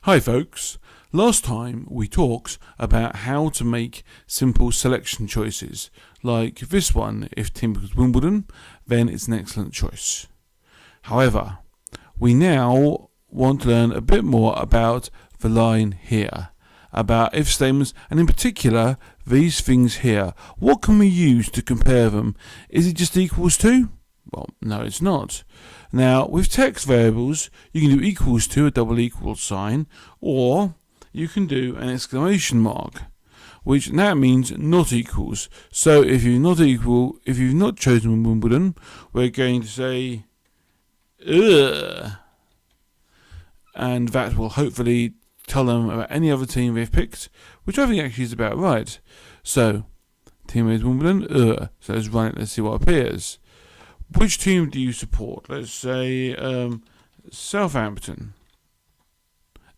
Hi folks, last time we talked about how to make simple selection choices, like this one. If team equals Wimbledon, then it's an excellent choice. However, we now want to learn a bit more about the line here, about if statements, and in particular these things here. What can we use to compare them? Is it just equals to? Well, no, it's not. Now, with text variables, you can do equals to, a double equal sign, or you can do an exclamation mark, which now means not equals. So if you've not chosen Wimbledon, we're going to say, ugh, and that will hopefully tell them about any other team they've picked, which I think actually is about right. So, team is Wimbledon, so let's run it, let's see what appears. Which team do you support? Let's say Southampton.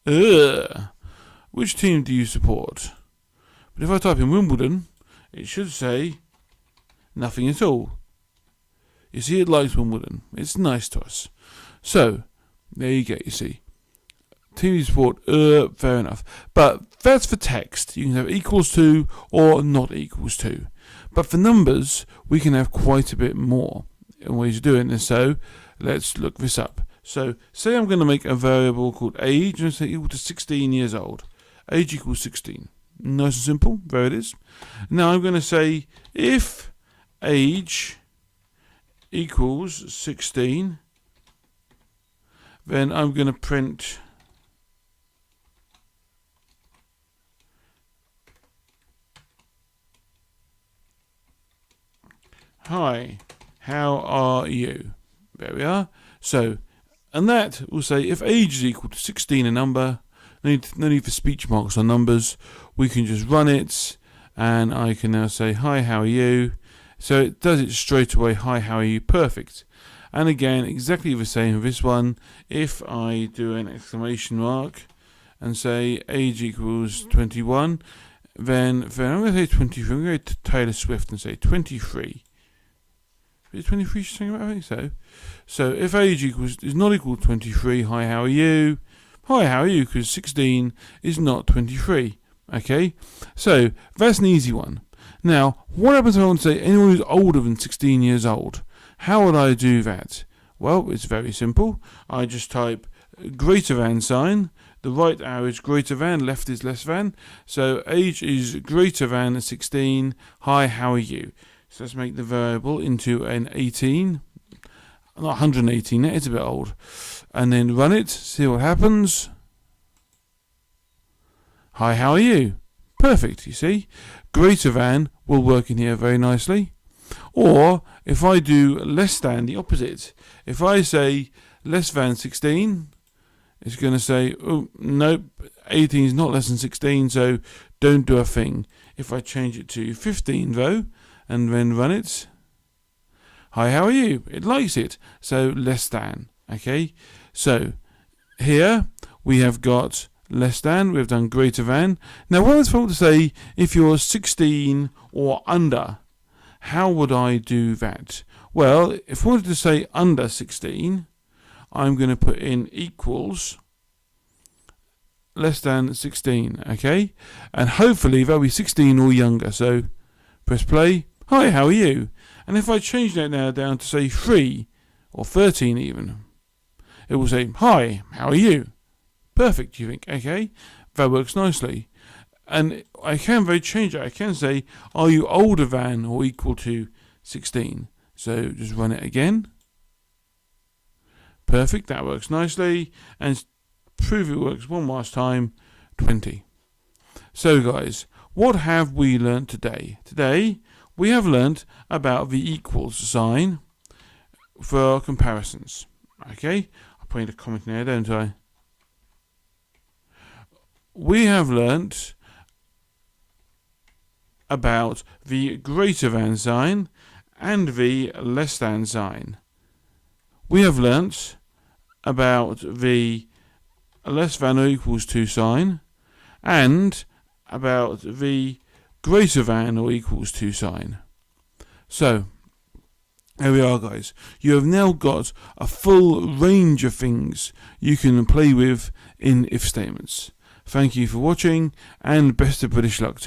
Which team do you support? But if I type in Wimbledon, it should say nothing at all. You see, it likes Wimbledon. It's nice to us. So, there you go, you see. Team you support, fair enough. But that's for text. You can have equals to or not equals to. But for numbers, we can have quite a bit more in ways of doing this. So let's look this up. So say I'm going to make a variable called age, and say equal to 16 years old. Age equals 16. Nice and simple. There it is. Now I'm going to say if age equals 16, then I'm going to print hi, how are you? There we are. So, and that will say if age is equal to 16 a number, no need for speech marks on numbers, we can just run it, and I can now say hi, how are you? So it does it straight away, hi, how are you? Perfect. And again, exactly the same with this one. If I do an exclamation mark and say age equals 21, then I'm going to say 23. I'm going to go to Taylor Swift and say 23. Is 23 saying about? I think so. So if age is not equal to 23, hi, how are you? Hi, how are you? Because 16 is not 23. Okay? So that's an easy one. Now, what happens if I want to say anyone who's older than 16 years old? How would I do that? Well, it's very simple. I just type greater than sign. The right arrow is greater than, left is less than. So age is greater than 16. Hi, how are you? So let's make the variable into an 18, not 118, it's a bit old. And then run it, see what happens. Hi, how are you? Perfect, you see. Greater than will work in here very nicely. Or if I do less than, the opposite. If I say less than 16, it's going to say, oh, nope, 18 is not less than 16, so don't do a thing. If I change it to 15 though, and then run it. Hi, how are you? It likes it. So less than. Okay. So here we have got less than. We've done greater than. Now, what I was supposed to say, if you're 16 or under, how would I do that? Well, if I wanted to say under 16, I'm going to put in equals less than 16. Okay. And hopefully that'll be 16 or younger. So press play. Hi, how are you? And if I change that now down to say 3 or 13 even, it will say, hi, how are you? Perfect, you think, okay, that works nicely. And I can change it. I can say, are you older than or equal to 16? So just run it again. Perfect, that works nicely. And prove it works one last time, 20. So guys, what have we learnt today? Today, we have learnt about the equals sign for comparisons. Okay, I'll put in a comment there, don't I? We have learnt about the greater than sign and the less than sign. We have learnt about the less than or equals to sign and about the greater than or equals to sign. So, There we are, guys. You have now got a full range of things you can play with in if statements. Thank you for watching, and best of British luck.